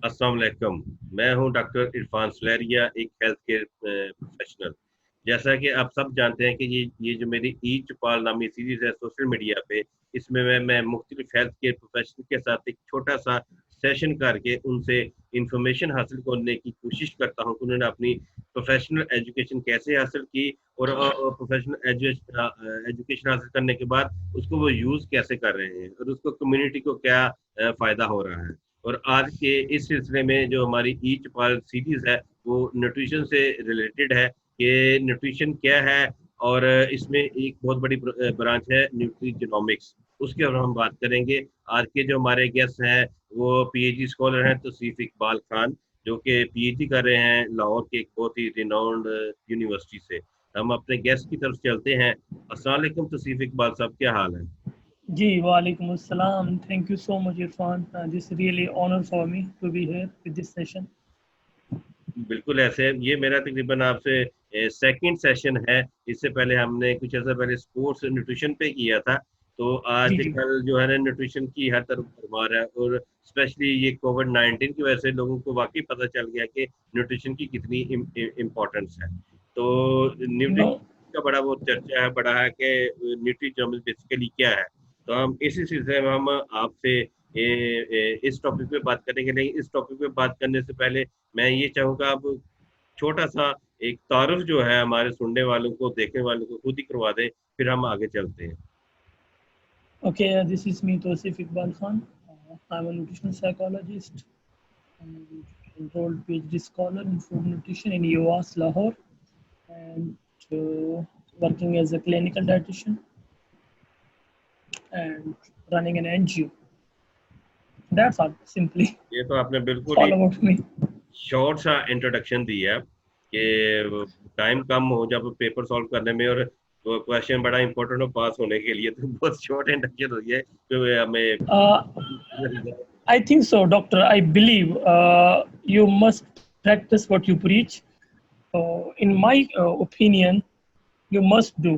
अस्सलाम वालेकुम। मैं हूं डॉक्टर इरफान सुलेरिया, एक हेल्थ केयर प्रोफेशनल। जैसा कि आप सब जानते हैं कि ये जो मेरी ई चुपाल नामी सीरीज है सोशल मीडिया पे, इसमें मैं मुख्तलिफ हेल्थ केयर प्रोफेशनल के साथ एक छोटा सा सेशन करके उनसे इंफॉर्मेशन हासिल करने की कोशिश करता हूं कि उन्होंने अपनी प्रोफेशनल एजुकेशन कैसे हासिल की, और प्रोफेशनल एजुकेशन हासिल करने के बाद उसको वो यूज़ कैसे कर रहे हैं और उसको कम्युनिटी को क्या फ़ायदा हो रहा है। और आज के इस सिलसिले में जो हमारी ई चुपाल सीरीज है वो न्यूट्रिशन से रिलेटेड है कि न्यूट्रिशन क्या है, और इसमें एक बहुत बड़ी ब्रांच है न्यूट्रीजनोमिक्स, उसके ऊपर हम बात करेंगे। आज के जो हमारे गेस्ट हैं वो पीएचडी स्कॉलर हैं तौसीफ इकबाल खान, जो कि पीएचडी कर रहे हैं लाहौर के एक बहुत ही रिनाउंड यूनिवर्सिटी से। हम अपने गेस्ट की तरफ चलते हैं। अस्सलाम वालेकुम तौसीफ इकबाल साहब, क्या हाल है? जी, वालेकुम अस्सलाम. Thank you so much, Irfan. This is really honor for me to be here with this session. बिल्कुल ऐसे है। ये मेरा तकरीबन आपसे सेकंड सेशन है। इससे पहले हमने कुछ ऐसा पहले स्पोर्ट्स न्यूट्रिशन पे किया था। तो जी जी. आजकल जो है ना न्यूट्रिशन की हर तरफ भरमार है, और स्पेशली ये कोविड-19 की वजह से लोगों को वाकई पता चल गया कि न्यूट्रिशन की कितनी इम्पोर्टेंस है। तो न्यूट्रिशन No. का बड़ा वो चर्चा है बड़ा है कि न्यूट्रिशन बेसिकली क्या है। तो हम इसी सिलसिले में हम आपसे इस टॉपिक पे बात करेंगे। लेकिन इस टॉपिक पे बात करने से पहले मैं ये चाहूँगा आप छोटा सा एक तारुफ जो है हमारे सुनने वालों को, देखने वालों को खुद ही करवा दें, फिर हम आगे चलते हैं। Okay, this is me, Tausif Iqbal Khan. I'm a nutritional psychologist. I'm an enrolled PhD scholar in food nutrition in UAS, Lahore, and working as a clinical dietitian and running an NGO. That's all, simply. ये तो आपने It's बिल्कुल ही all about me. Short सा introduction दिया है कि time कम हो जब पेपर सॉल्व करने में, और वो क्वेश्चन बड़ा इंपॉर्टेंट हो पास होने के लिए, तो बहुत शॉर्ट इंट्रोडक्शन हो गया है कि Uh, हमें I think so, doctor. I believe you must practice what you preach. In my opinion, you must do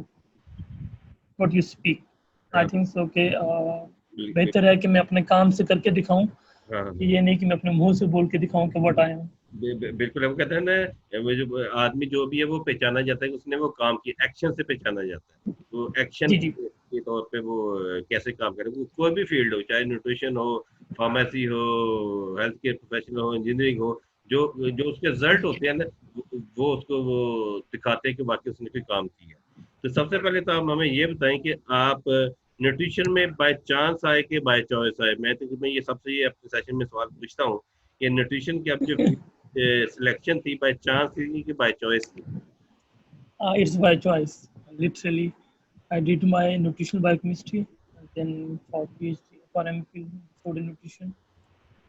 what you speak. I think so. Okay. बेहतर है कि मैं अपने काम से करके दिखाऊं, हाँ, कि ये नहीं कि मैं अपने मुंह से बोल के दिखाऊं कि व्हाट आई एम. बिल्कुल हम कहते हैं ना, वो जो आदमी जो भी है वो पहचाना जाता है कि उसने वो काम की एक्शन से पहचाना जाता है। तो एक्शन जी जी. के तौर पे वो कैसे काम करे, वो कोई भी फील्ड हो, चाहे न्यूट्रिशन हो, फार्मेसी हो, हेल्थ केयर प्रोफेशनल हो, इंजीनियरिंग हो, जो जो उसके रिजल्ट होते हैं ना, वो उसको वो दिखाते हैं कि वाकई उसने कोई काम किया। तो सबसे पहले तो आप हमें ये बताएं कि आप न्यूट्रिशन में बाय चांस आए कि बाय चॉइस आए। मैं ये सबसे ये अपने सेशन में सवाल पूछता हूँ कि न्यूट्रिशन की आप जो सिलेक्शन थी बाय चांस थी कि बाय चॉइस थी? It's by choice. Literally, I did my nutritional biochemistry, and then for PhD, for MPhil in food and nutrition,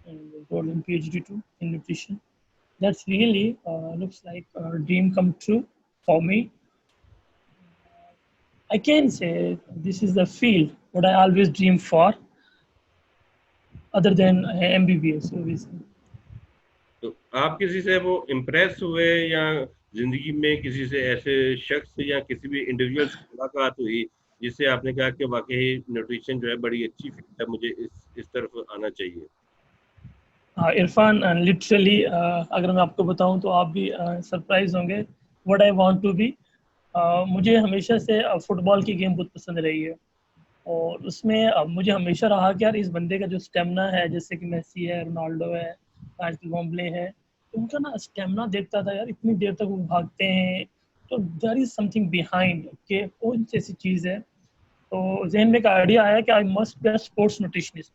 and enrolled in PhD too in nutrition. That's really looks like a dream come true for me. I can say this is the field what I always dream for, other than MBBS, obviously. तो आप किसी से वो impress हुए, या जिंदगी में किसी से ऐसे शख्स या किसी भी इंडिविजुअल से मुलाकात हुई जिससे आपने कहा कि वाकई न्यूट्रिशन जो है बड़ी अच्छी फील्ड है, मुझे इस तरफ आना चाहिए? इरफान, लिटरली अगर मैं आपको बताऊं तो आप भी सरप्राइज होंगे. What I want to be, मुझे हमेशा से फुटबॉल की गेम बहुत पसंद रही है, और उसमें मुझे हमेशा रहा कि यार इस बंदे का जो स्टेमिना है, जैसे कि मेसी है, रोनाल्डो है, माइकल बॉम्बले है, तो उनका ना स्टेमिना देखता था यार, इतनी देर तक वो भागते हैं, तो देयर इज समथिंग बिहाइंड कि कौन सी ऐसी चीज़ है. तो जहन में एक आइडिया आया कि I must be a sports nutritionist.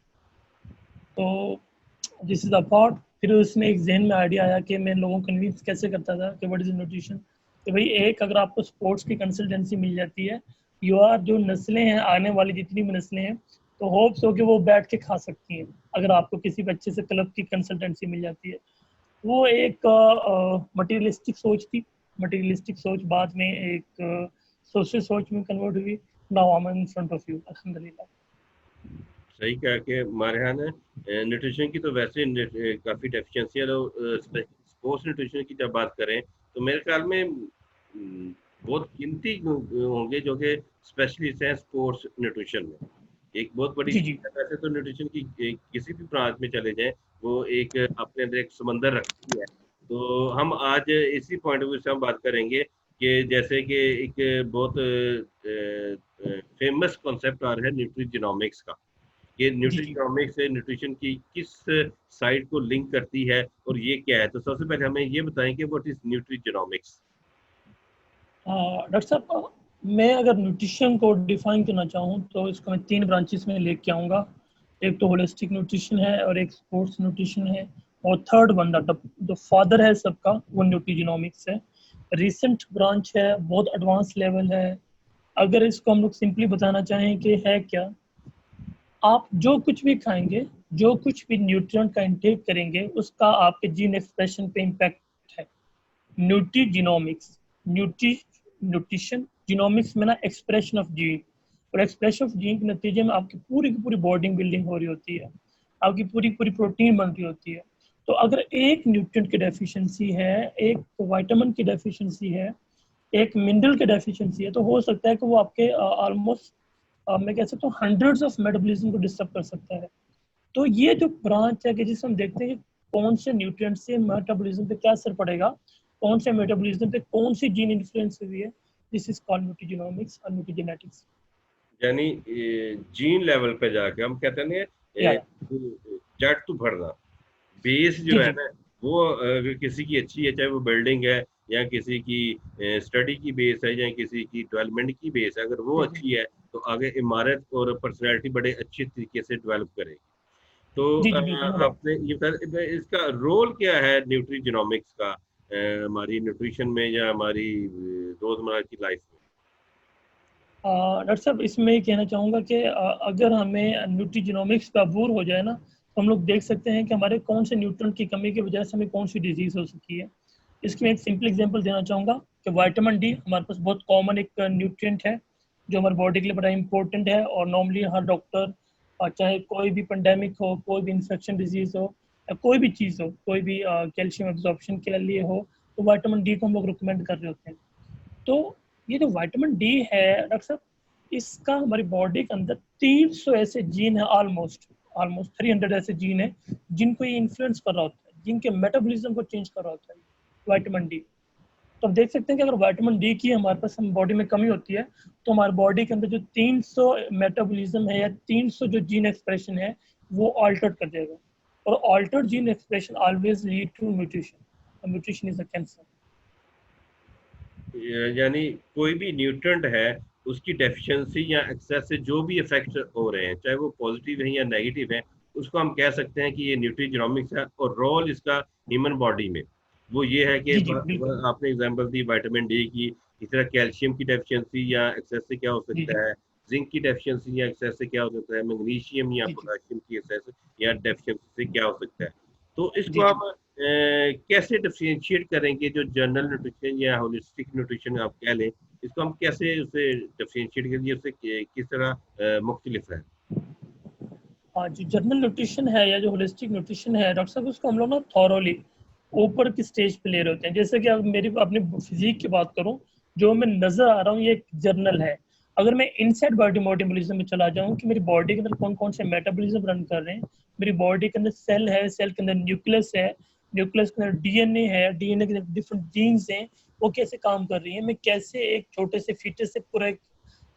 तो दिस इज द थॉट. फिर उसमें एक जहन में आइडिया आया कि मैं लोगों को कन्विंस कैसे करता था कि व्हाट इज न्यूट्रिशन. कि भाई एक अगर आपको स्पोर्ट्स की कंसल्टेंसी मिल जाती है, यू आर जो नस्लें हैं आने वाली जितनी भी नस्लें हैं, तो होप्स हो कि वो बैठ के खा सकती हैं अगर आपको किसी बच्चे से क्लब की कंसल्टेंसी मिल जाती है. वो एक मटेरियलिस्टिक सोच थी. मटेरियलिस्टिक सोच बाद में एक सोशल सोच में कन्वर्ट हुई. Now I am in front of you, अल्हम्दुलिल्लाह. सही कहा कि हमारे यहाँ ना न्यूट्रिशन की तो वैसे काफ़ी डेफिशिएंसी है। स्पोर्ट्स न्यूट्रिशन की जब बात करें तो मेरे ख्याल में बहुत गिनती होंगे जो कि स्पेशलिस्ट हैं स्पोर्ट्स न्यूट्रिशन में। एक बहुत बड़ी जी जी. टीम है। वैसे तो न्यूट्रिशन की किसी भी ब्रांच में चले जाएं, वो एक अपने अंदर एक समंदर रखती है। तो हम आज इसी पॉइंट ऑफ व्यू से हम बात करेंगे कि जैसे कि एक बहुत फेमस कॉन्सेप्ट आ रहा है न्यूट्रीजिनोमिक्स का। ये जी जी। न्यूट्रीजिनोमिक्स से न्यूट्रिशन की किस साइड को लिंक करती है और ये क्या है। तो सबसे पहले हमें ये बताएं कि व्हाट इज न्यूट्रीजिनोमिक्स। डॉक्टर साहब, मैं अगर न्यूट्रिशन को डिफाइन करना चाहूँ तो इसको मैं 3 ब्रांचेस में लेके आऊँगा। एक तो होलिस्टिक न्यूट्रिशन है और एक स्पोर्ट्स न्यूट्रिशन है, और थर्ड वन द फादर है सबका, वो न्यूट्रीजिनोमिक्स है। रिसेंट ब्रांच है, बहुत एडवांस लेवल है। अगर इसको हम लोग सिंपली बताना चाहें कि है क्या, आप जो कुछ भी खाएंगे, जो कुछ भी न्यूट्रिएंट का इंटेक करेंगे, उसका आपके जीन एक्सप्रेशन पे इम्पैक्ट है। न्यूट्रीजिनोमिक्स, न्यूट्रिशन, जीनोमिक्स में ना एक्सप्रेशन ऑफ जीन, और एक्सप्रेशन ऑफ जीन के नतीजे में आपकी पूरी की पूरी बॉडी बिल्डिंग हो रही होती है, आपकी पूरी पूरी प्रोटीन बन रही होती है। तो अगर एक न्यूट्रिएंट की डेफिशिएंसी है, एक विटामिन की डेफिशिएंसी है, एक मिनरल की डेफिशिएंसी है, तो हो सकता है कि वो आपके ऑलमोस्ट मैं कह सकता हूँ हंड्रेड्स ऑफ मेटाबॉलिज्म को डिस्टर्ब कर सकता है। तो ये जो ब्रांच है कि जिसमें हम देखते हैं कि कौन से न्यूट्रिएंट से मेटाबॉलिज्म पे क्या असर पड़ेगा, कौन से मेटाबॉलिज्म पे कौन सी जीन इन्फ्लुएंस हुई है, दिस इज कॉल्ड न्यूट्रीजिनोमिक्स और न्यूट्रीजेनेटिक्स। यानी जीन लेवल पे जाके हम कहते हैं या जड़ तो भरना, बेस जी जो है जी ना वो अगर किसी की अच्छी है, चाहे वो बिल्डिंग है या किसी की स्टडी की बेस है या किसी की डेवलपमेंट की बेस है, अगर वो जी जी अच्छी है तो आगे इमारत और पर्सनैलिटी बड़े अच्छे तरीके से डेवलप करेगी। तो जी जी बिल्कुल, नो डाउट। आपने ये बताया इसका रोल क्या है न्यूट्रीजिनोमिक्स का हमारी न्यूट्रिशन में या हमारी रोजमर्रा की लाइफ में। डॉक्टर साहब, इसमें ये कहना चाहूँगा कि अगर हमें न्यूट्रीजिनोमिक्स पे अबूर हो जाए ना, तो हम लोग देख सकते हैं कि हमारे कौन से न्यूट्रिएंट की कमी की वजह से हमें कौन सी डिजीज हो सकती है। इसकी मैं एक सिंपल एग्जांपल देना चाहूँगा कि विटामिन डी हमारे पास बहुत कॉमन एक न्यूट्रिएंट है, जो हमारे बॉडी के लिए बड़ा इंपॉर्टेंट है, और नॉर्मली हर डॉक्टर, चाहे कोई भी पेंडेमिक हो, कोई भी इंफेक्शन डिजीज हो, या कोई भी चीज़ हो, कोई भी कैल्शियम एब्जॉर्प्शन के लिए हो, तो विटामिन डी को हम लोग रिकमेंड कर रहे होते हैं। तो ये जो विटामिन डी है डॉक्टर साहब, इसका हमारी बॉडी के अंदर 300 ऐसे जीन है, ऑलमोस्ट ऑलमोस्ट 300 ऐसे जीन है जिनको ये इन्फ्लुएंस कर रहा होता है, जिनके मेटाबॉलिज्म को चेंज कर रहा होता है विटामिन डी। तो आप देख सकते हैं कि अगर विटामिन डी की हमारे पास हम बॉडी में कमी होती है, तो हमारे बॉडी के अंदर जो 300 मेटाबॉलिज्म है या 300 जो जीन एक्सप्रेशन है, वो ऑल्टर कर देगा। और altered gene expression always lead to mutation, mutation is a cancer. यानी कोई भी न्यूट्रिएंट है उसकी डेफिशिएंसी या एक्सेस से जो भी इफेक्ट हो रहे हैं, चाहे वो पॉजिटिव है या नेगेटिव है, उसको हम कह सकते हैं कि ये न्यूट्रीजिनोमिक्स है। और रोल इसका ह्यूमन बॉडी में वो ये है कि जी जी बिल्कुल। आपने एग्जांपल दी विटामिन डी की, इस तरह कैल्शियम की डेफिशिएंसी या एक्सेस से क्या हो जी जी सकता है, जिंक की डेफिशिएंसी या एक्सेस से क्या हो सकता है, मैग्नीशियम या जी जी पोटेशियम की एक्सेस या डेफिशिएंसी से क्या हो सकता है। तो इसको जी जी। हम कैसे डिफरेंशिएट करेंगे, जो जनरल न्यूट्रिशन या होलिस्टिक न्यूट्रिशन आप कह लें, इसको हम कैसे उसे डिफरेंशिएट करेंगे, उससे किस तरह मुख्तलिफ है। हाँ, जो जनरल न्यूट्रिशन है या जो होलिस्टिक न्यूट्रिशन है डॉक्टर साहब, उसको हम लोग ना थॉरोली ऊपर की स्टेज पे ले रहे होते हैं। जैसे कि अब मेरी अपनी फिजिक की बात करूं, जो मैं नजर आ रहा हूँ, ये एक जर्नल है। अगर मैं इनसाइड बॉडी मेटाबॉलिज्म में चला जाऊं कि मेरी बॉडी के अंदर कौन कौन से मेटाबॉलिज्म रन कर रहे हैं, मेरी बॉडी के अंदर सेल है, सेल के अंदर न्यूक्लियस है, न्यूक्लियस के अंदर डीएनए है, डीएनए के अंदर डिफरेंट जीन्स हैं, वो कैसे काम कर रही है, मैं कैसे एक छोटे से फीचर से पूरा एक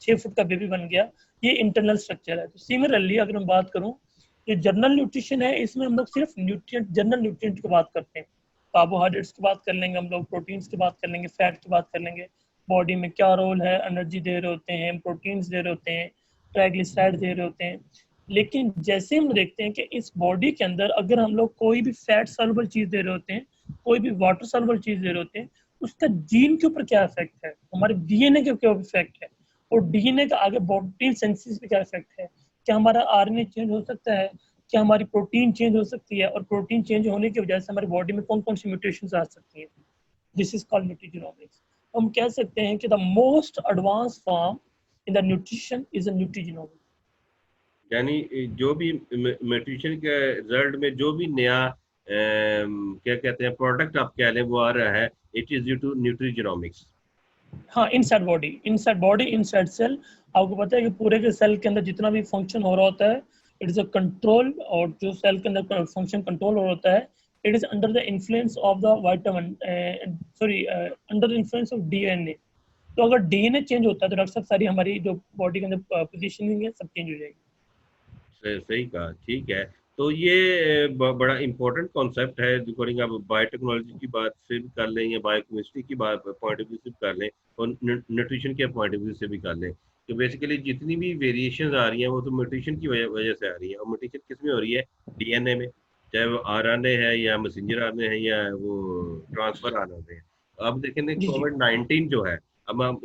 6 फुट का बेबी बन गया, ये इंटरनल स्ट्रक्चर है। तो सिमिलरली अगर हम बात करूं, ये जनरल न्यूट्रिशन है, इसमें हम लोग सिर्फ न्यूट्रिएंट, जनरल न्यूट्रिएंट की बात करते हैं। कार्बोहाइड्रेट्स की बात कर लेंगे हम लोग, प्रोटीन्स की बात कर लेंगे, फैट की बात कर लेंगे, बॉडी में क्या रोल है, एनर्जी दे रहे होते हैं, प्रोटीन्स दे रहे होते हैं, ट्राइग्लिसराइड दे रहे होते हैं। लेकिन जैसे हम देखते हैं कि इस बॉडी के अंदर अगर हम लोग कोई भी फैट सॉल्युबल चीज दे रहे होते हैं, कोई भी वाटर सॉल्युबल चीज दे रहे होते हैं, उसका जीन के ऊपर क्या इफेक्ट है, हमारे डीएनए के ऊपर इफेक्ट है, और डीएनए का आगे प्रोटीन सिंथेसिस पे क्या इफेक्ट है, क्या हमारा आरएनए चेंज हो सकता है, क्या हमारी प्रोटीन चेंज हो सकती है, और प्रोटीन चेंज होने की वजह से हमारी बॉडी में कौन कौन सी म्यूटेशंस आ सकती हैं। This is called nutrigenomics. हम कह सकते हैं कि the most advance form in the nutrition is a nutrigenomics. यानी जो भी न्यूट्रिशन के रिजल्ट में जो भी नया क्या कहते हैं प्रोडक्ट आप कह लें वो आ रहा है, इट इज ड्यू टू न्यूट्रीजिनोमिक्स। हाँ, इनसाइड बॉडी इनसाइड सेल। आपको पता है कि पूरे के सेल के अंदर जितना भी फंक्शन हो रहा होता है, इट इज अ कंट्रोल, और जो सेल के अंदर फंक्शन कंट्रोल होता है, it is under the influence of the vitamin, sorry, under the influence of DNA. तो अगर डीएनए चेंज होता है तो डॉक्टर साहब सारी हमारी जो बॉडी के अंदर पोजीशनिंग है सब चेंज हो जाएगी। सही कहा, ठीक है। तो ये बड़ा इंपॉर्टेंट कॉन्सेप्ट है। अकॉर्डिंग आप बायोटेक्नोलॉजी की बात से भी कर लें या बायोकेमिस्ट्री की बात पॉइंट ऑफ व्यू से भी कर लें और न्यूट्रिशन के पॉइंट ऑफ व्यू से भी कर लें, तो बेसिकली जितनी भी वेरिएशंस आ रही हैं वो तो म्यूटेशन की वजह से आ रही है। और म्यूटेशन किस में हो रही है? डीएनए में, चाहे वो आरएनए है या मैसेंजर आरएनए है या वो ट्रांसफर आरएनए है। अब देखें जी जी कोविड-19 जो है, अब हम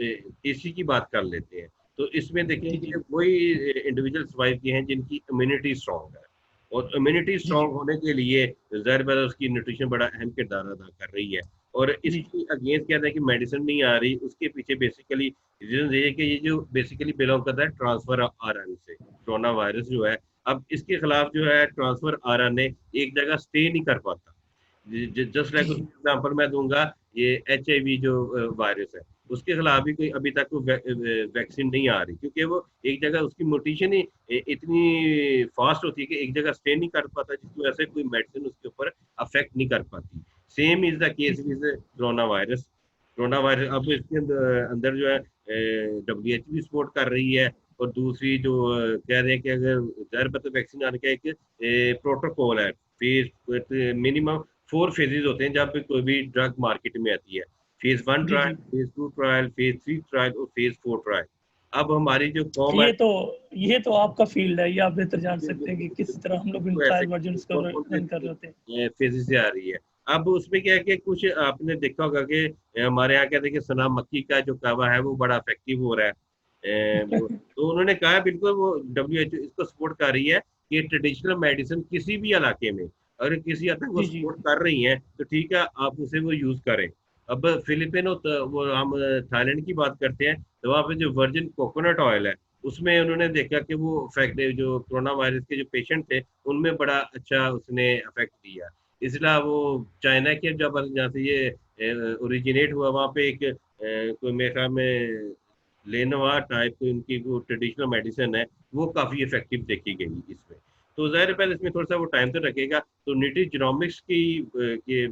इसी की बात कर लेते हैं। तो इसमें देखें जी कि जी वही इंडिविजुअल सर्वाइव किए हैं जिनकी इम्यूनिटी स्ट्रांग है, और इम्यूनिटी जी जी स्ट्रांग होने के लिए ज़ाहिर बात है उसकी न्यूट्रिशन बड़ा अहम किरदार अदा कर रही है। और जी इसकी अगेंस्ट कहते हैं कि मेडिसिन नहीं आ रही, उसके पीछे बेसिकली रीजन ये है कि ये जो बेसिकली बिलोंग करता है ट्रांसफर आरएनए से, कोरोना वायरस जो है, अब इसके खिलाफ जो है ट्रांसफर आरएनए एक जगह स्टे नहीं कर पाता। जस्ट जी लाइक जी एग्जांपल मैं दूंगा, ये एचआईवी जो वायरस है, उसके खिलाफ भी कोई अभी तक वैक्सीन नहीं आ रही, क्योंकि वो एक जगह उसकी म्यूटेशन ही इतनी फास्ट होती है कि एक जगह स्टे नहीं कर पाता, जिसकी वजह से कोई मेडिसिन उसके ऊपर अफेक्ट नहीं कर पाती। Same is the case with corona virus. Corona virus अब इसके अंदर जो है डब्ल्यूएचओ भी सपोर्ट कर रही है, और दूसरी जो कह रहे हैं कि अगर जहर पता वैक्सीन आने का एक प्रोटोकॉल है, फेज मिनिमम 4 फेजेस होते हैं जब भी कोई भी ड्रग मार्केट में आती है। फेज 1 जी ट्रायल, जी फेज 2 ट्रायल, फेज 3 ट्रायल और फेज 4 ट्रायल। अब हमारी जो कॉम है, ये तो ये तो आपका फील्ड है, ये आप बेहतर जान सकते हैं कि किस तरह हम लोग इन तो ऐसे ट्रायल वर्जन को कौन कौन रन कर रहे होते हैं। से फेजेस से आ रही है। अब उसमें क्या है कि कुछ आपने देखा होगा कि हमारे यहाँ कहते हैं कि सना मक्की का जो कहवा है वो बड़ा इफेक्टिव हो रहा है। तो उन्होंने कहा है, बिल्कुल वो डब्ल्यूएचओ इसको सपोर्ट कर रही है कि ट्रेडिशनल मेडिसिन किसी भी इलाके में अगर किसी हद तक वो जी जी सपोर्ट कर रही हैं तो ठीक है, आप उसे वो यूज करें। अब फिलीपीन वो हम थाईलैंड की बात करते हैं, तो वहाँ पे जो वर्जिन कोकोनट ऑयल है, उसमें उन्होंने देखा कि वो इफेक्ट जो कोरोना वायरस के जो पेशेंट थे उनमें बड़ा अच्छा उसने इफेक्ट दिया। इसलिए वो चाइना के जब जहाँ से ये ओरिजिनेट हुआ, वहाँ पे एक कोई मेरे ख्याल में लेनोवा टाइप की उनकी वो ट्रेडिशनल मेडिसिन है, वो काफी इफेक्टिव देखी गई इसमें। तो जाहिर है पहले इसमें थोड़ा सा वो टाइम तो लगेगा। तो न्यूट्रिजिनोमिक्स के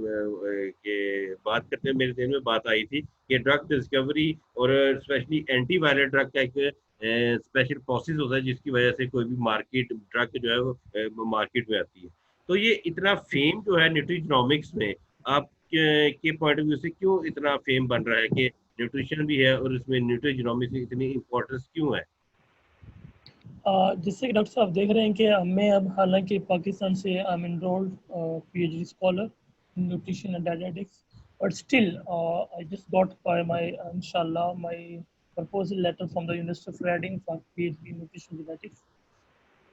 बात करते हुए मेरे ध्यान में बात आई थी कि ड्रग डिस्कवरी और स्पेशली एंटीवायरल ड्रग का एक स्पेशल प्रोसेस होता है जिसकी वजह से कोई भी मार्केट ड्रग जो है वो मार्केट में आती है। तो ये इतना फेम जो है न्यूट्रिजिनोमिक्स में, आप के पॉइंट ऑफ व्यू से क्यों इतना फेम बन रहा है कि न्यूट्रिशन भी है और इसमें न्यूट्रिजिनोमिक्स की इतनी इम्पोर्टेंस क्यों है? जिससे कि डॉक्टर साहब देख रहे हैं कि मैं अब हालांकि पाकिस्तान से I am enrolled PhD scholar in nutrition and dietetics, but still I just got by my इंशाल्लाह my proposal letter from the University of Reading for PhD nutrition genetics.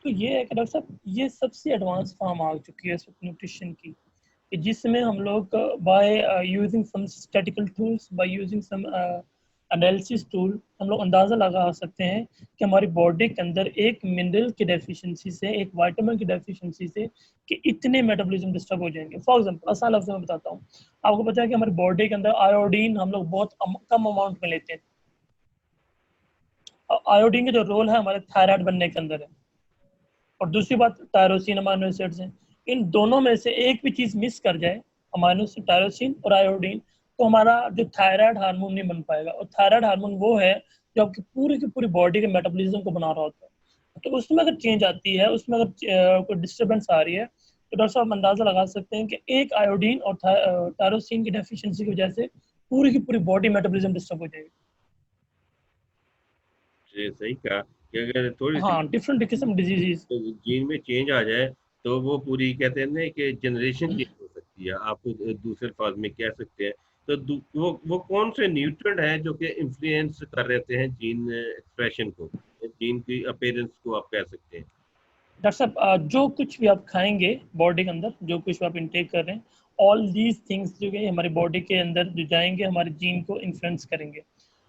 तो ये है कि डॉक्टर साहब ये सबसे एडवांस फॉर्म आ चुकी है इस वक्त न्यूट्रिशन की, कि जिसमें हम लोग by using some statical tools, by using some analysis tool, हम लोग अंदाज़ा लगा सकते हैं कि हमारी बॉडी के अंदर एक मिनरल की डेफिशिएंसी से, एक विटामिन की डेफिशिएंसी से कि इतने मेटाबॉलिज्म डिस्टर्ब हो जाएंगे। फॉर एग्जांपल आसान लफ्ज़ों में बताता हूँ, आपको पता है कि हमारी बॉडी के अंदर आयोडीन हम लोग बहुत कम अमाउंट में लेते हैं। आयोडीन का जो रोल है हमारे थायराइड बनने के अंदर है, और दूसरी बात टायरोसिन अमाइनो एसिड्स हैं। इन दोनों में से एक भी चीज़ मिस कर जाए, अमाइनो एसिड टायरोसिन और आयोडीन, तो हमारा जो थायराइड हार्मोन नहीं बन पाएगा। और थायराइड हार्मोन वो है जो आपकी पूरी की पूरी बॉडी के मेटाबॉलिज्म को बना रहा होता है। तो उसमें अगर चेंज आती है, उसमें अगर कोई डिस्टर्बेंस आ रही है, तो डॉक्टर साहब अंदाजा लगा सकते हैं कि एक आयोडीन और टायरोसिन की डेफिशिएंसी की वजह से पूरी की पूरी बॉडी मेटाबॉलिज्म डिस्टर्ब हो जाएगी। जी, सही कहा कि अगर थोड़ी सी हाँ, डिफरेंट किस्म डिजीजेस। जीन में चेंज आ जाए तो वो पूरी कहते हैं ना कि जनरेशन चेंज हो सकती है, आप दूसरे अल्फाज में कह सकते हैं। तो वो कौन से न्यूट्रिएंट हैं जो कि इन्फ्लुएंस कर रहते हैं जीन एक्सप्रेशन को, जीन की अपीयरेंस को आप कह सकते हैं? डॉक्टर साहब जो कुछ भी आप खाएंगे बॉडी के अंदर, जो कुछ भी आप इनटेक कर रहे हैं, ऑल दीज थिंग्स जो है हमारी बॉडी के अंदर जो जाएंगे हमारे जीन को इन्फ्लुएंस करेंगे।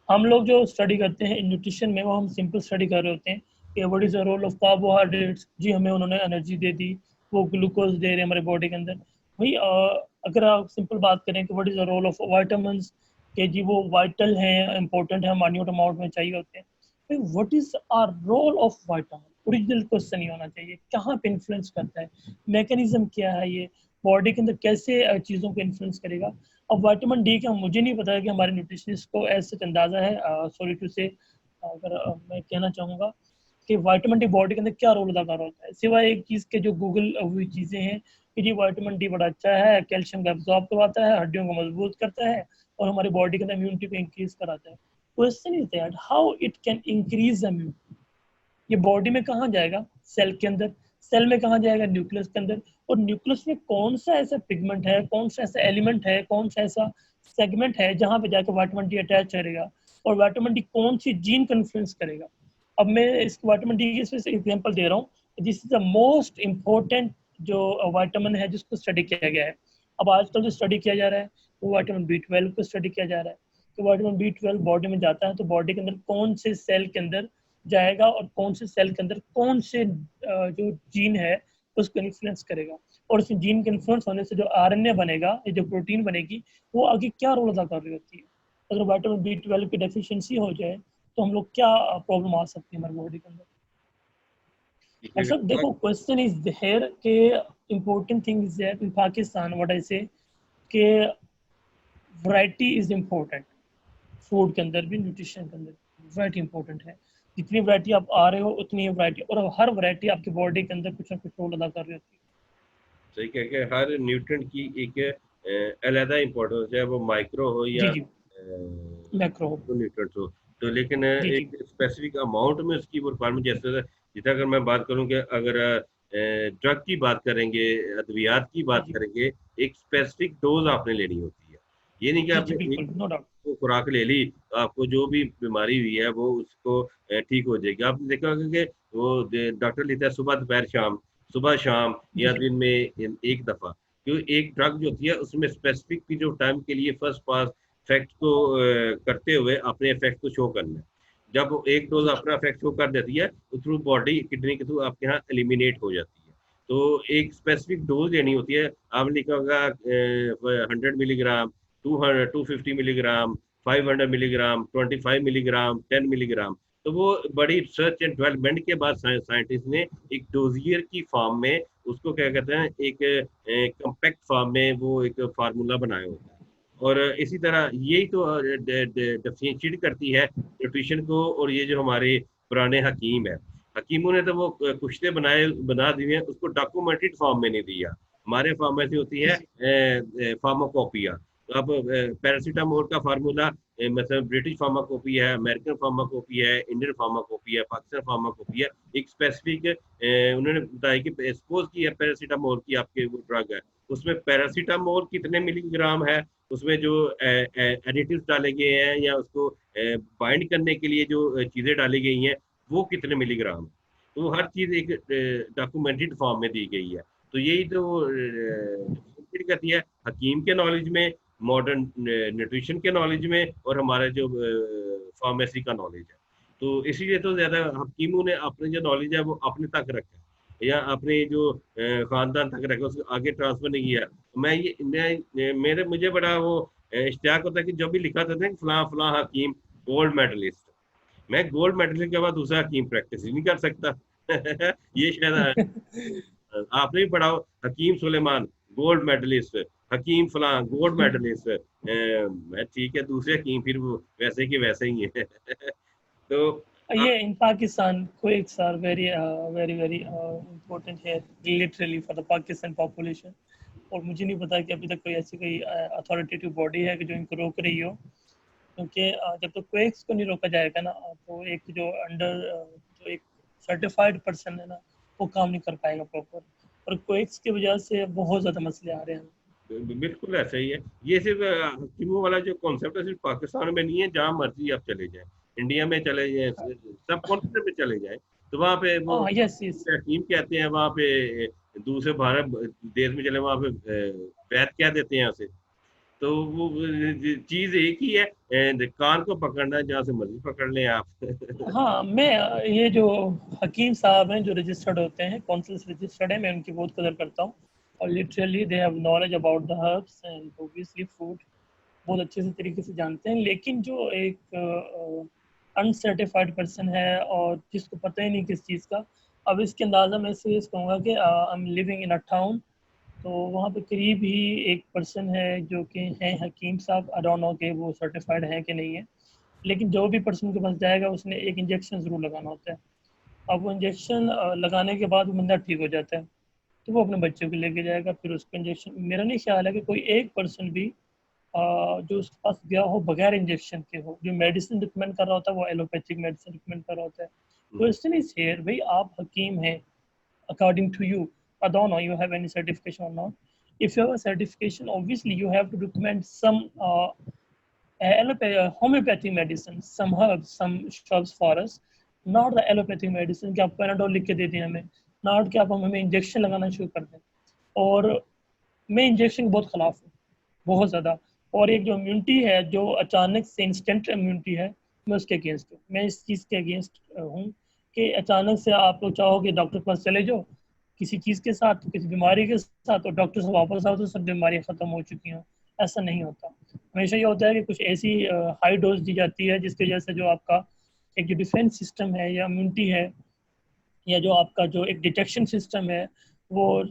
हम लोग जो स्टडी करते हैं न्यूट्रिशन में, वो हम सिंपल स्टडी कर रहे होते हैं कि what is the role of carbohydrates. जी हमें उन्होंने एनर्जी दे दी, वो ग्लूकोज दे रहे हैं हमारे बॉडी के अंदर। वही अगर आप सिंपल बात करें कि what is the role of vitamin, कि जी वो वाइटल हैं, इंपॉर्टेंट है, माइन्यूट अमाउंट में चाहिए होते हैं। What is our role of vitamin, original question ये होना चाहिए, कहाँ पे इन्फ्लुएंस करता है, मैकेनिज्म क्या है, ये बॉडी के अंदर कैसे चीज़ों को इन्फ्लुएंस करेगा। अब विटामिन डी का मुझे नहीं पता है कि हमारे न्यूट्रिशनिस्ट को ऐसे अंदाज़ा है, सॉरी टू से, अगर मैं कहना चाहूँगा कि विटामिन डी बॉडी के अंदर क्या रोल अदा कर रहा होता है, सिवाय एक चीज़ के जो गूगल हुई चीज़ें हैं कि जी विटामिन डी बड़ा अच्छा है, कैल्शियम को एब्जॉर्ब करवाता है, हड्डियों को मजबूत करता है और हमारी बॉडी के अंदर इम्यूनिटी को इंक्रीज कराता है। Question is that how it can increase immunity. ये बॉडी में कहाँ जाएगा, सेल के अंदर, सेल में कहाँ जाएगा, न्यूक्लियस के अंदर, और न्यूक्लियस में कौन सा ऐसा पिगमेंट है, कौन सा ऐसा एलिमेंट है, कौन सा ऐसा सेगमेंट है जहाँ पे जाकर विटामिन डी अटैच करेगा, और विटामिन डी कौन सी जीन को इन्फ्लुएंस करेगा। अब मैं इस विटामिन डी की इसमें से एग्जांपल दे रहा हूँ, this is the most important जो विटामिन है जिसको स्टडी किया गया है। अब आजकल जो स्टडी किया जा रहा है वो विटामिन B12 को स्टडी किया जा रहा है। तो विटामिन B12 बॉडी में जाता है तो बॉडी के अंदर कौन से सेल के अंदर जाएगा और कौन से सेल के अंदर कौन से जो जीन है उसको इन्फ्लुएंस करेगा, और उस जीन के इन्फ्लुएंस होने से जो आरएनए बनेगा, ये जो प्रोटीन बनेगी, वो आगे क्या रोल अदा कर रही होती है। अगर विटामिन B12 की डेफिशिएंसी हो जाए तो हम लोग क्या प्रॉब्लम आ सकती है हमारी बॉडी के अंदर। और सब देखो क्वेश्चन इज देयर के important thing is that in Pakistan what I से के वैरायटी इज इम्पोर्टेंट, फूड के अंदर भी, न्यूट्रिशन के अंदर वैरायटी इंपॉर्टेंट है। जितनी वैरायटी आप आ रहे हो उतनी ही वैरायटी, और हर वैरायटी आपकी बॉडी के अंदर कुछ ना कुछ रोल अदा कर रही होती है। सही कह के हर न्यूट्रिएंट की एक अलग इंपॉर्टेंस है, वो माइक्रो हो या मैक्रो हो, न्यूट्रिएंट्स हो। तो लेकिन एक स्पेसिफिक अमाउंट में उसकी वो रिक्वायरमेंट, जैसे जितना अगर मैं बात करूँ कि अगर ड्रग की बात करेंगे, अद्वियात की बात करेंगे, एक स्पेसिफिक डोज आपने लेनी होती है। ये नहीं कि आपने एक खुराक ले ली, आपको जो भी बीमारी हुई है वो उसको ठीक हो जाएगी। आपने देखा होगा कि वो डॉक्टर लेता है सुबह दोपहर शाम, सुबह शाम या दिन में एक दफा, क्योंकि एक ड्रग जो होती है उसमें स्पेसिफिक पीरियड ऑफ टाइम के लिए फर्स्ट पास इफेक्ट को करते हुए अपने इफेक्ट को शो करना है। जब एक डोज अपना इफेक्ट शो कर देती है तो थ्रू बॉडी किडनी के थ्रू आपके यहाँ एलिमिनेट हो जाती है। तो एक स्पेसिफिक डोज लेनी होती है। आपने लिखा होगा 100 milligram, 250 milligram, 500 milligram, 25 milligram, 10 milligram. तो वो बड़ी रिसर्च एंड डेवलपमेंट के बाद साइंटिस्ट ने एक डोजियर की फॉर्म में उसको क्या कहते हैं, एक कम्पैक्ट फॉर्म में वो एक फार्मूला बनाया होता है। और इसी तरह यही तो डिफरेंशिएट करती है न्यूट्रिशन को। और ये जो हमारे पुराने हकीम है, हकीमों ने तो वो कुश्ते बना दिए हैं, उसको डॉक्यूमेंटेड फॉर्म में नहीं दिया। हमारे फॉर्म में से होती है फार्माकोपिया। तो अब पैरासीटामोल का फार्मूला मतलब ब्रिटिश फार्माकोपी है, अमेरिकन फार्माकोपी है, इंडियन फार्माकोपी है, पाकिस्तान फार्माकोपी है। एक स्पेसिफिक उन्होंने बताया कि सपोज की है पैरासीटामोल की आपके वो ड्रग है, उसमें पैरासीटामोल कितने मिलीग्राम है, उसमें जो एडिटिव्स डाले गए हैं या उसको बाइंड करने के लिए जो चीज़ें डाली गई हैं वो कितने मिलीग्राम, तो वो हर चीज़ एक डॉक्यूमेंटेड फॉर्म में दी गई है। तो यही तो करती है हकीम के नॉलेज में, मॉडर्न न्यूट्रिशन के नॉलेज में, और हमारा जो फार्मेसी का नॉलेज है। तो इसीलिए तो ज़्यादा हकीमों ने अपने जो नॉलेज है वो अपने तक रखा है या अपने जो खानदान तक रखा, उसको आगे ट्रांसफर नहीं किया। मेरे मुझे बड़ा वो इश्तियाक होता है कि जो भी लिखा था ना फलां फलां हकीम गोल्ड मेडलिस्ट, मैं गोल्ड मेडलिस्ट के बाद दूसरा हकीम प्रैक्टिस नहीं कर सकता। ये शायद आपने भी पढ़ा हो, हकीम सुलेमान गोल्ड मेडलिस्ट, हकीम फलां गोल्ड मेडलिस्ट। मैं ठीक है, दूसरे हकीम फिर वो वैसे के वैसे ही है। तो ये in Pakistan quakes are very important here literally for the Pakistan population। और मुझे नहीं पता कि अभी तक कोई ऐसी कोई अथॉरिटेटिव बॉडी है कि जो इनको रोक रही हो, क्योंकि जब तक क्वेक्स को नहीं रोका जाएगा ना तो एक जो जो एक सर्टिफाइड पर्सन है ना वो काम नहीं कर पाएगा प्रॉपर, और क्वेक्स की वजह से बहुत ज़्यादा मसले आ रहे हैं। बिल्कुल ऐसा ही है। ये सिर्फ हकीमों वाला जो कॉन्सेप्ट है सिर्फ पाकिस्तान में नहीं है, जहाँ मर्जी आप चले जाएं, इंडिया में चले जाएं, सब कॉन्टिनेंट में चले जाएं, तो वहाँ पे वो हकीम कहते हैं, वहाँ पे दूसरे भारत देश में चले वहाँ पे वैद क्या देते हैं उसे। तो वो चीज एक ही है, कान को पकड़ना जहाँ से मर्जी पकड़ लें आप। हाँ, मैं ये जो हकीम साहब हैं जो रजिस्टर्ड होते हैं, काउंसिल रजिस्टर्ड है, मैं उनकी बहुत कदर करता हूँ। और literally they have knowledge about the herbs and obviously food, बहुत अच्छे से तरीके से जानते हैं। लेकिन जो एक अनसर्टिफाइड पर्सन है और जिसको पता ही नहीं किस चीज़ का। अब इसके अंदाज़ा मैं इससे कहूँगा कि I M living in a town, तो वहाँ पे करीब ही एक पर्सन है जो कि हैं हकीम साहब। आई डोंट नो कि वो सर्टिफाइड है कि नहीं है, लेकिन जो भी पर्सन के पास जाएगा उसने एक इंजेक्शन ज़रूर लगाना होता है। अब वो इंजेक्शन लगाने के बाद वो बंदा ठीक हो जाता है, तो वो अपने बच्चों को लेके जाएगा, फिर उसको इंजेक्शन। मेरा नहीं ख्याल है कि कोई एक पर्सन भी जो उसके पास गया हो बगैर इंजेक्शन के हो। जो मेडिसिन रिकमेंड कर रहा होता है वो एलोपैथिक मेडिसिन रिकमेंड कर रहा होता है। क्वेश्चन इज हियर, भाई आप हकीम हैं, according to you, I don't know you have any certification or not. If you have a certification, obviously you have to recommend some homeopathic medicine, some herbs, some shrubs for us, not the allopathic medicine कि आप Panadol लिख के दे दें हमें, not कि आप हमें injection लगाना शुरू कर दें। और मैं इंजेक्शन के बहुत खिलाफ हूँ, बहुत ज़्यादा। और एक जो इम्यूनिटी है, जो अचानक से इंस्टेंट इम्यूनिटी है, मैं उसके अगेंस्ट हूँ। मैं इस चीज़ के अगेंस्ट हूँ कि अचानक से आप लोग चाहो कि डॉक्टर के पास चले जाओ किसी चीज़ के साथ, किसी बीमारी के साथ, और डॉक्टर से वापस आओ तो सब बीमारियाँ ख़त्म हो चुकी हों। ऐसा नहीं होता। हमेशा ये होता है कि कुछ ऐसी हाई डोज दी जाती है जिसकी वजह से जो आपका एक जो डिफेंस सिस्टम है या इम्यूनिटी है, या जो आपका जो एक डिटेक्शन सिस्टम है, वो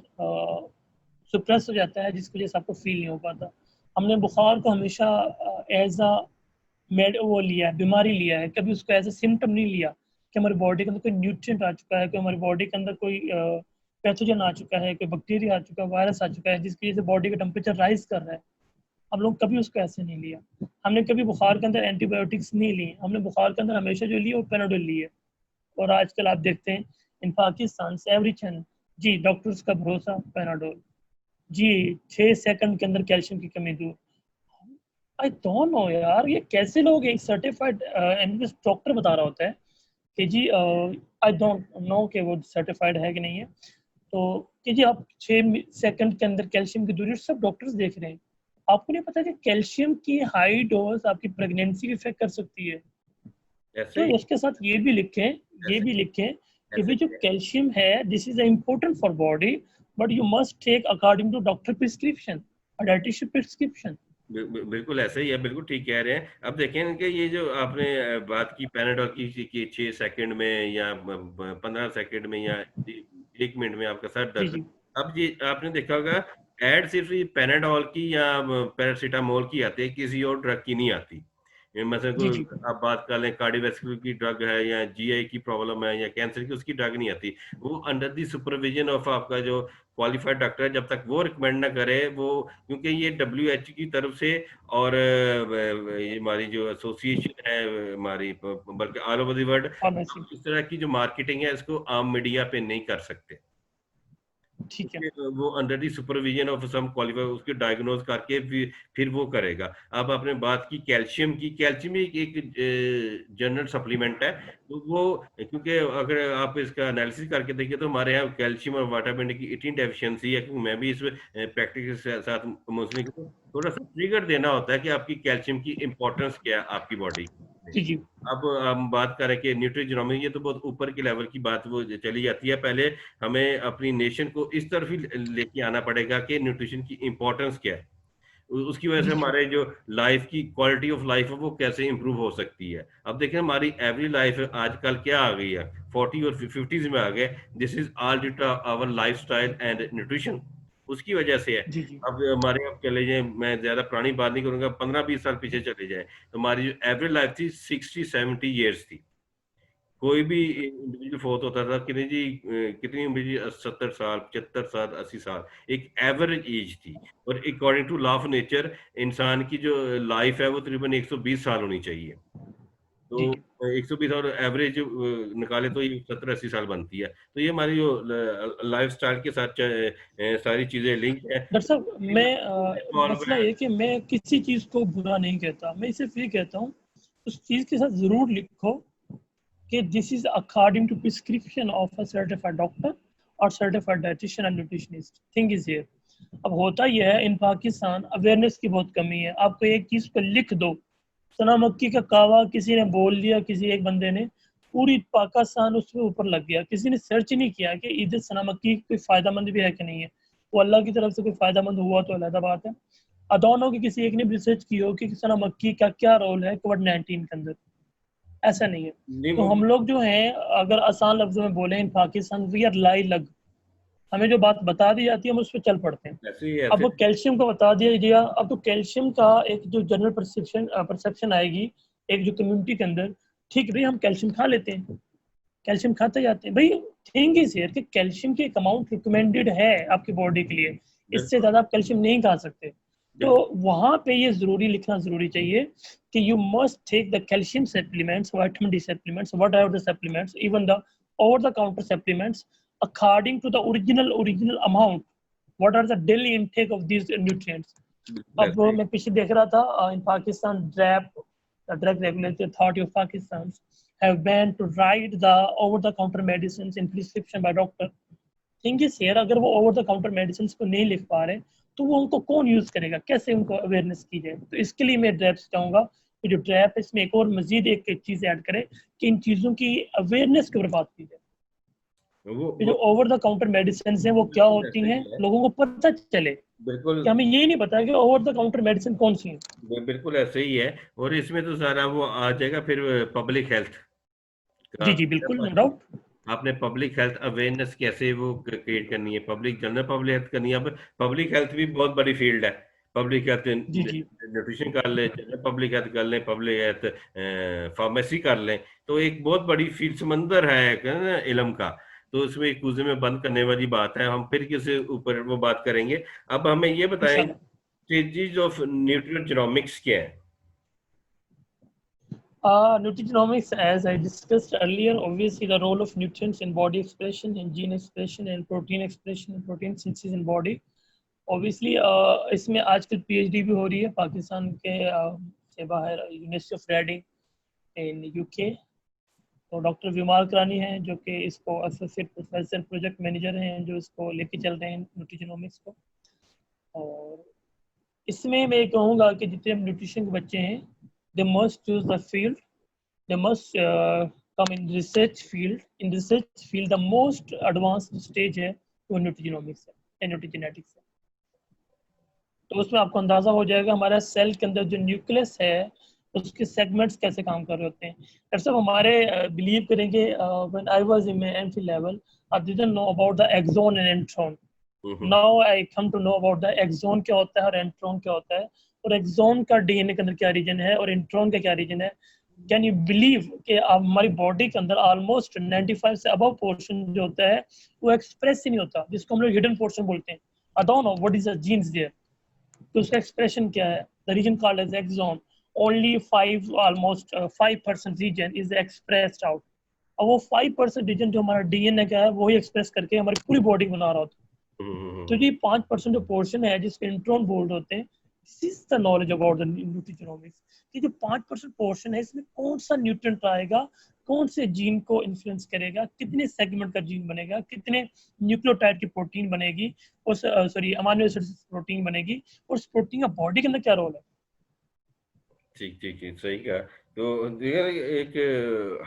सुप्रेस हो जाता है, जिसकी वजह से आपको फील नहीं हो पाता। हमने बुखार को हमेशा एज अ वो लिया है, बीमारी लिया है, कभी उसको एज ए सिम्टम नहीं लिया कि हमारी बॉडी के अंदर कोई न्यूट्रिएंट आ चुका है, कि हमारी बॉडी के अंदर कोई पैथोजन आ चुका है, कोई बैक्टीरिया आ चुका है, वायरस आ चुका है, जिसकी वजह से बॉडी का टेम्परेचर राइज कर रहा है। हम लोग कभी उसको ऐसे नहीं लिया। हमने कभी बुखार के अंदर एंटीबायोटिक्स नहीं लिए। हमने बुखार के अंदर हमेशा जो लिए वो पेनाडोल लिए। और आजकल आप देखते हैं इन पाकिस्तान से एवरी चैनल, जी डॉक्टर्स का भरोसा पेनाडोल, जी 6 सेकंड के अंदर कैल्शियम की कमी दूर। आई डोंट नो यार, ये कैसे लोग, एक सर्टिफाइड एमबीबीएस डॉक्टर बता रहा होता है कि जी आई डोंट नो कि वो सर्टिफाइड है कि नहीं है, तो कि जी आप 6 सेकंड के अंदर कैल्शियम की दूरी, सब डॉक्टर्स देख रहे हैं। आपको नहीं पता कि कैल्शियम की हाई डोज आपकी प्रेगनेंसी इफेक्ट कर सकती है। ऐसे तो ही उसके साथ ये भी लिखें, ये ऐसे भी लिखें कि ऐसे भी जो कैल्शियम है, this is important for body, but you must take according to doctor prescription, dietician prescription. बिल्कुल ऐसे ही है, बिल्कुल ठीक कह रहे हैं। अब देखें कि ये जो आपने बात की पैनाडोल की कि 6 सेकंड में या 15 सेकंड में या 1 मिनट में आपका सर जी दर्द। जी अब ये आपने देखा होगा, एड सिर्फ ये पैनाडोल की या पैरासीटामोल की आती है, किसी और ड्रग की नहीं आती। मतलब जी जी कोई आप बात कर लें, कार्डियोवैस्कुलर की ड्रग है या जीआई की प्रॉब्लम है या कैंसर की, उसकी ड्रग नहीं आती। वो अंडर द सुपरविजन ऑफ आपका जो क्वालिफाइड डॉक्टर है, जब तक वो रिकमेंड ना करे वो, क्योंकि ये WHO की तरफ से और ये हमारी जो एसोसिएशन है हमारी, बल्कि all over the world, pharmacy. इस तरह की जो मार्केटिंग है इसको आम मीडिया पे नहीं कर सकते। ठीक है। वो under the supervision of some qualify उसके डायग्नोज करके फिर वो करेगा। अब आपने बात की कैल्शियम की, कैल्शियम एक जनरल सप्लीमेंट है। तो वो, क्योंकि अगर आप इसका एनालिसिस करके देखिए तो हमारे यहाँ कैल्शियम और विटामिन डी की इतनी डेफिशिएंसी है, क्योंकि मैं भी इस प्रैक्टिस के साथ मोस्टली थोड़ा सा ट्रिगर देना होता है कि आपकी कैल्शियम की इंपॉर्टेंस क्या है आपकी बॉडी में। जी जी अब हम बात करें कि न्यूट्रिजनोमिक, ये तो बहुत ऊपर की लेवल की बात वो चली जाती है। पहले हमें अपनी नेशन को इस तरफ ही लेके आना पड़ेगा कि न्यूट्रिशन की इंपॉर्टेंस क्या है। उसकी वजह से जी जी हमारे जो लाइफ की क्वालिटी ऑफ लाइफ है वो कैसे इंप्रूव हो सकती है। अब देखें हमारी एवरी लाइफ आजकल क्या आ गई है, 40 और 50s में आ गए। This is all due to our life style and nutrition, उसकी वजह से है। जी जी अब हमारे, अब चले जाए, मैं ज्यादा पुरानी बात नहीं करूंगा, 15-20 साल पीछे चले जाए तो हमारी जो एवरेज लाइफ थी 60-70 ईयर्स थी। कोई भी इंडिविजुअल फोर्थ होता था कि नहीं जी, कितनी उम्र जी, 70 साल, 75 साल, 80 साल एक एवरेज एज थी। और according to law of nature इंसान की जो लाइफ है वो तकरीबन 120 साल होनी चाहिए। तो जी। 120 और एवरेज निकाले तो ये 70-80 साल बनती है। तो ये हमारी जो लाइफ स्टाइल के साथ सारी चीजें लिंक है। डॉक्टर साहब, मैं मसला ये कि मैं किसी चीज़ को बुरा नहीं कहता, मैं सिर्फ ये कहता हूँ उस चीज़ के साथ ज़रूर लिखो कि this is according to prescription of a certified doctor और certified dietitian and nutritionist. Thing is here, अब होता यह है इन पाकिस्तान अवेयरनेस की बहुत कमी है। आपको एक चीज़ को लिख दो, सना मक्की का कावा किसी ने बोल दिया, किसी एक बंदे ने, पूरी पाकिस्तान उसके ऊपर लग गया। किसी ने सर्च नहीं किया कि इधर सना मक्की कोई फ़ायदा मंद भी है कि नहीं है। वो अल्लाह की तरफ से कोई फ़ायदा मंद हुआ तो अलग बात है। अदौन हो कि किसी एक ने रिसर्च की हो कि सना मक्की का क्या रोल है कोविड-19 के अंदर। ऐसा नहीं है। नहीं तो हम लोग जो हैं, अगर आसान लफ्जों में बोले, इन पाकिस्तान वी आर लाई लग, हमें जो बात बता दी जाती है हम उस पर चल पड़ते हैं। ऐसे ही है अब फिर। वो कैल्शियम को बता दिया गया, अब तो कैल्शियम का एक जो जनरल परसेप्शन आएगी एक जो कम्युनिटी के अंदर, ठीक भाई हम कैल्शियम खा लेते हैं, कैल्शियम खाते जाते हैं भाई। थिंग इज हियर कि कैल्शियम की एक अमाउंट रिकमेंडेड है आपकी बॉडी के लिए, इससे बिल्कुल ज़्यादा आप कैल्शियम नहीं खा सकते। तो बिल्कुल। वहाँ पे ये ज़रूरी लिखना ज़रूरी चाहिए कि you must take the calcium supplements, vitamin D supplements, whatever the supplements, even the over the counter supplements, according to the original amount, what are the daily intake of these nutrients. बिल्कुल अब ऐसे ही। मैं पीछे देख रहा था इन Pakistan ड्रैप, the drug regulatory authority of Pakistan have banned to write the over the counter medicines in prescription by doctor. Thing is here, अगर वो ओवर द काउंटर मेडिसिन को नहीं लिख पा रहे तो वो उनको कौन यूज करेगा, कैसे उनको अवेयरनेस की जाए। तो इसके लिए मैं ड्रैप्स चाहूंगा कि जो ड्रैप है इसमें एक और मजीद एक चीज ऐड करे कि इन चीजों की अवेयरनेस के ऊपर बात की जाए। कि जो वो ओवर द काउंटर मेडिसिन हैं वो क्या बिल्कुल होती ऐसे हैं, ही है। लोगों को पता चले, बिल्कुल कि हमें यही नहीं पता कि ओवर द काउंटर मेडिसिन कौन सी है। बिल्कुल ऐसे ही है। और इसमें तो सारा वो आ जाएगा फिर पब्लिक हेल्थ का। जी जी बिल्कुल, नो डाउट। आपने पब्लिक हेल्थ अवेयरनेस कैसे वो क्रिएट करनी है, पब्लिक जनरल पब्लिक हेल्थ करनी है। अब पब्लिक हेल्थ भी बहुत बड़ी फील्ड है। पब्लिक हेल्थ जी जी न्यूट्रिशन कर लें, जनरल पब्लिक हेल्थ कर लें, पब्लिक हेल्थ फार्मेसी कर लें, तो एक बहुत बड़ी फील्ड समंदर है एक, है ना, इल्म का। तो उसमें एक कुएं में बंद करने वाली बात है, हम फिर किसी ऊपर वो बात करेंगे। अब हमें ये बताएं इंशाल्लाह। स्टेजेस ऑफ न्यूट्रियोजेनोमिक्स क्या है। Nutrigenomics, as I discussed earlier, obviously the role of nutrients in body expression, in gene expression, and protein expression, and protein synthesis in body. Obviously, इसमें आजकल PhD भी हो रही है पाकिस्तान के से बाहर, university of Reading in UK. तो डॉक्टर विमाल करानी है जो कि इसको एसोसिएट प्रोफेसर प्रोजेक्ट मैनेजर हैं, जो इसको लेके चल रहे हैं न्यूट्रिजनोमिक्स को। और इसमें मैं कहूँगा कि जितने न्यूट्रिशन के बच्चे हैं, they must choose the field, they must come in research field. In research field the most advanced stage है वो न्यूट्रिजेनोमिक्स है, न्यूट्रिजेनेटिक्स है। तो उसमें आपको अंदाजा हो जाएगा हमारा सेल के अंदर जो न्यूक्लियस है उसके सेगमेंट्स कैसे काम कर रहे होते हैं। डॉक्टर साहब हमारे बिलीव करेंगे, when I was in my MPhil level I didn't know about the exon and intron. Now I come to know about the exon क्या होता है और एंट्रॉन क्या होता है, और एक्सोन का डीएनए के अंदर क्या रीजन है और एंट्रॉन का क्या रीजन है। कैन यू बिलीव कि हमारी बॉडी के अंदर ऑलमोस्ट 95 से अबव पोर्शन जो होता है वो एक्सप्रेस ही नहीं होता, जिसको हम लोग हिडन पोर्शन बोलते हैं। I don't know what is the genes there, तो उसका एक्सप्रेशन क्या है। The region called as exon, only 5 almost 5% region is expressed out. और वो 5% रीजन जो हमारा डीएनए का है वही एक्सप्रेस करके हमारी पूरी बॉडी बना रहा होता है। तो ये 5% जो पोर्शन है जिसके इंट्रॉन बोल्ड होते हैं, this is the knowledge about the nutrigenomics. कि जो 5% पोर्शन है इसमें कौन सा न्यूट्रिएंट आएगा, कौन से जीन को इन्फ्लुएंस करेगा, कितने सेगमेंट का जीन बनेगा, कितने न्यूक्लियोटाइड की प्रोटीन बनेगी, उस सॉरी अमीनो एसिड प्रोटीन बनेगी, और उस प्रोटीन का बॉडी के अंदर क्या रोल है। ठीक ठीक ठीक, सही कहा। तो देखिए एक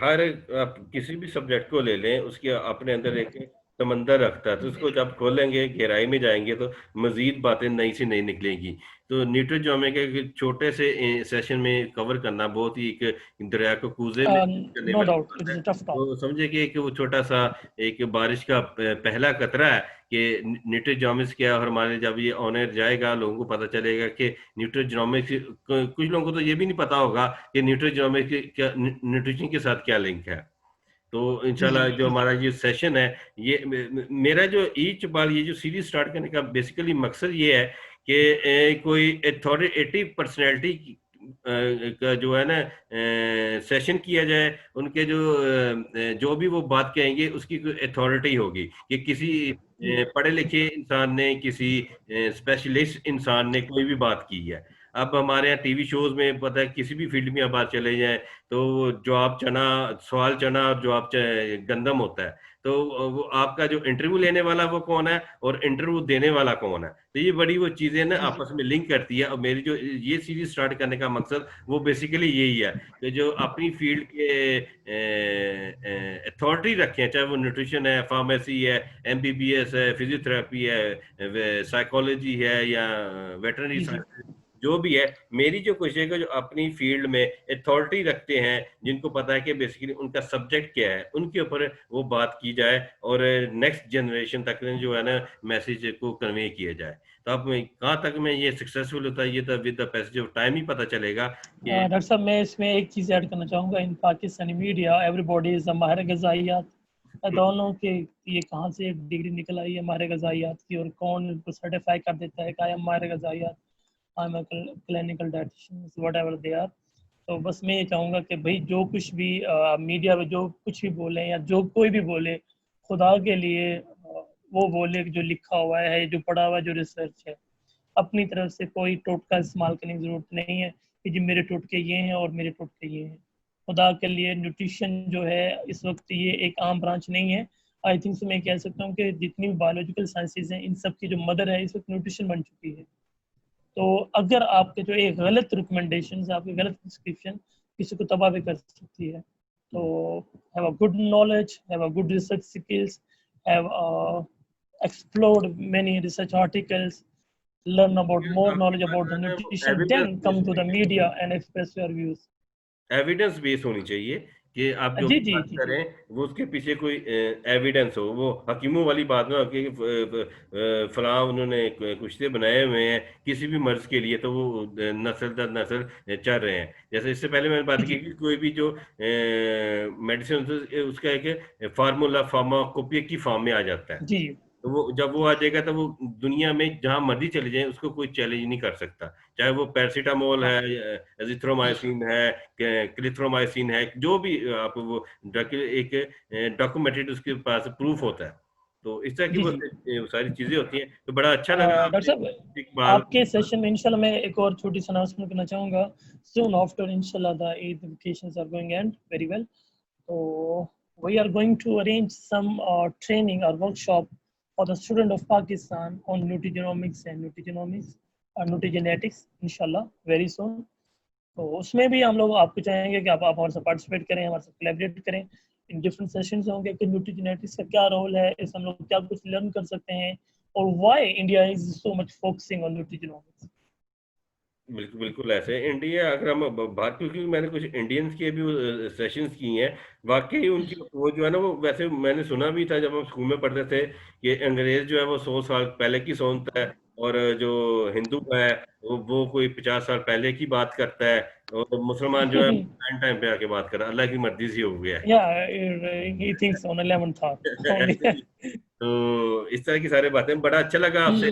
हर आप किसी भी सब्जेक्ट को ले लें, उसके अपने अंदर एक समंदर रखता है। तो उसको जब खोलेंगे, गहराई में जाएंगे, तो मजीद बातें नई से नई निकलेंगी। तो न्यूट्रियोजेनिक एक छोटे से सेशन में कवर करना बहुत ही एक दरिया को कूजे में करने नो वाली डाउट बात इट है। Is a tough top. तो समझे कि एक वो छोटा सा एक बारिश का पहला कतरा है कि न्यूट्रियोजेनिक्स क्या है। और हमारे जब ये ऑनर जाएगा, लोगों को पता चलेगा कि न्यूट्रियोजेनिक्स, कुछ लोगों को तो ये भी नहीं पता होगा कि न्यूट्रियोजेनिक्स क्या, न्यूट्रिशन के साथ क्या लिंक है। तो जी जी इंशाल्लाह जो हमारा ये सेशन है, ये मेरा जो ईच बार ये जो सीरीज स्टार्ट करने का बेसिकली मकसद ये है कि कोई अथॉरिटेटिव पर्सनैलिटी का जो है ना सेशन किया जाए। उनके जो भी वो बात कहेंगे उसकी कोई अथॉरिटी होगी, कि किसी पढ़े लिखे इंसान ने, किसी स्पेशलिस्ट इंसान ने कोई भी बात की है। अब हमारे यहाँ टीवी शोज में पता है, किसी भी फील्ड में आप बात चले जाए, तो जवाब चना, सवाल चना और जवाब गंदम होता है। तो वो आपका जो इंटरव्यू लेने वाला वो कौन है और इंटरव्यू देने वाला कौन है, तो ये बड़ी वो चीजें ना जी जी आपस में लिंक करती है। और मेरी जो ये सीरीज स्टार्ट करने का मकसद वो बेसिकली यही है कि जो अपनी फील्ड के अथॉरिटी रखे हैं, चाहे वो न्यूट्रिशन है, फार्मेसी है, एमबीबीएस है, फिजियोथेरेपी है, साइकोलॉजी है, या वेटरनरी जी जी साइंस, जो भी है, मेरी जो कोशिश है कि जो अपनी फील्ड में अथॉरिटी रखते हैं, जिनको पता है कि बेसिकली उनका सब्जेक्ट क्या है, उनके ऊपर वो बात की जाए और नेक्स्ट जनरेशन तक जो है ना मैसेज को कन्वे किया जाए। तो अब कहाँ तक में ये सक्सेसफुल होता है, ये तो with the passage of time ही पता चलेगा कि डॉक्टर साहब, मैं इसमें एक चीज़ ऐड करना चाहूँगा। In Pakistani media everybody is a माहिर ग़िज़ाइयात। दोनों के ये कहाँ से डिग्री निकल आई है माहिर ग़िज़ाइयात की, और कौन इनको सर्टिफाई कर देता है कि आई एम माहिर ग़िज़ाइयात, I am a clinical dietitian, whatever they are. तो बस मैं ये चाहूँगा कि भाई जो कुछ भी मीडिया में जो कुछ भी बोले या जो कोई भी बोले, खुदा के लिए वो बोले जो लिखा हुआ है, जो पढ़ा हुआ है, जो रिसर्च है। अपनी तरफ से कोई टोटका इस्तेमाल करने की ज़रूरत नहीं है कि जी मेरे टोटके ये हैं और मेरे टोटके ये हैं। खुदा के लिए न्यूट्रिशन जो है इस वक्त ये एक आम ब्रांच नहीं है। आई थिंक सो मैं कह सकता हूँ कि जितनी भी बायोलॉजिकल साइंसेज हैं, इन सब की जो मदर है इस वक्त न्यूट्रिशन बन चुकी है। तो अगर आपके जो एक गलत रिकमेंडेशन, आपकी गलत प्रिस्क्रिप्शन किसी को तबाह भी कर सकती है, तो have a good knowledge, have a good research skills, have explored many research articles, learn about more knowledge about the nutrition, then come to the media and express your views. Evidence base होनी चाहिए कि आप जो जी भी जी बात जी जी। करें वो उसके पीछे कोई एविडेंस हो। वो हकीमों वाली बात ना हो कि फलां उन्होंने कुश्ते बनाए हुए हैं किसी भी मर्ज के लिए, तो वो नस्ल दर नस्ल चल रहे हैं। जैसे इससे पहले मैंने बात जी की कि कोई भी जो मेडिसिन उसका एक फार्मूला फार्माकोपिया की फॉर्म में आ जाता है। जी तो वो जब वो आ जाएगा तो वो दुनिया में जहाँ मर्ज़ी चले जाएँ उसको कोई चैलेंज नहीं कर सकता। चाहे वो पैरासिटामोल हाँ है, एज़िथ्रोमाइसिन है, क्लिथ्रोमाइसिन है, जो भी आप वो ड्रग एक डॉक्यूमेंटेड उसके पास प्रूफ होता है। तो इस तरह की जी वो जी। सारी चीज़ें होती हैं। तो बड़ा अच्छा लगा डॉक्टर आपसे साहब, इकबाल। आपके सेशन में इंशाल्लाह मैं एक और छोटी सी अनाउंसमेंट करना चाहूँगा। Soon after inshallah the Eid vacations are going end very well. So we are going to arrange some training or workshop for the student of Pakistan on nutrigenomics and nutrigenetics inshallah very soon. तो उसमें भी हम लोग आपको चाहेंगे कि आप हमारे साथ पार्टिसिपेट करें, हमारे साथ कोलैबोरेट करें। इन डिफरेंट सेशंस होंगे कि न्यूट्रिजेनेटिक्स का क्या रोल है, इससे हम लोग क्या कुछ लर्न कर सकते हैं, और why India is so much focusing on nutrigenomics. बिल्कुल, बिल्कुल ऐसे इंडिया अगर हम बात, क्योंकि मैंने कुछ इंडियंस के भी सेशंस किए हैं। वाक़ई उनकी वो जो है ना, वो वैसे मैंने सुना भी था जब हम स्कूल में पढ़ते थे कि अंग्रेज़ जो है वो 100 साल पहले की सोचता है, और जो हिंदू है वो कोई 50 साल पहले की बात करता है, और मुसलमान जो है टाइम टाइम पे आके बात कर रहा है। अल्लाह की मर्ज़ी से हो गया है। Yeah, he thinks on 11 thought only. तो इस तरह की सारी बातें, बड़ा अच्छा लगा आपसे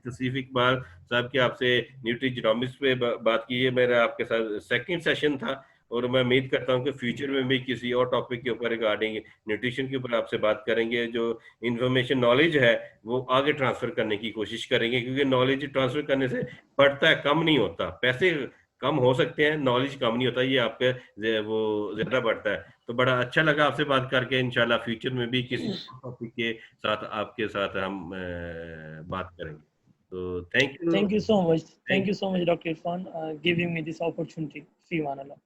तौसीफ इकबाल साहब की आपसे न्यूट्रिजेनोमिक्स पे बात की है। मेरा आपके साथ सेकंड सेशन था, और मैं उम्मीद करता हूँ कि फ्यूचर में भी किसी और टॉपिक के ऊपर रिगार्डिंग न्यूट्रिशन के ऊपर आपसे बात करेंगे। जो इन्फॉर्मेशन नॉलेज है वो आगे ट्रांसफर करने की कोशिश करेंगे, क्योंकि नॉलेज ट्रांसफर करने से बढ़ता है, कम नहीं होता। पैसे कम हो सकते हैं, नॉलेज कम नहीं होता, ये आपके वो ज्यादा बढ़ता है। तो बड़ा अच्छा लगा आपसे बात करके। इंशाल्लाह फ्यूचर में भी किसी टॉपिक के साथ आपके साथ हम बात करेंगे। तो thank you. Thank you so much. Thank thank you so much, Dr. Irfan, giving me this opportunity. Fi Manala.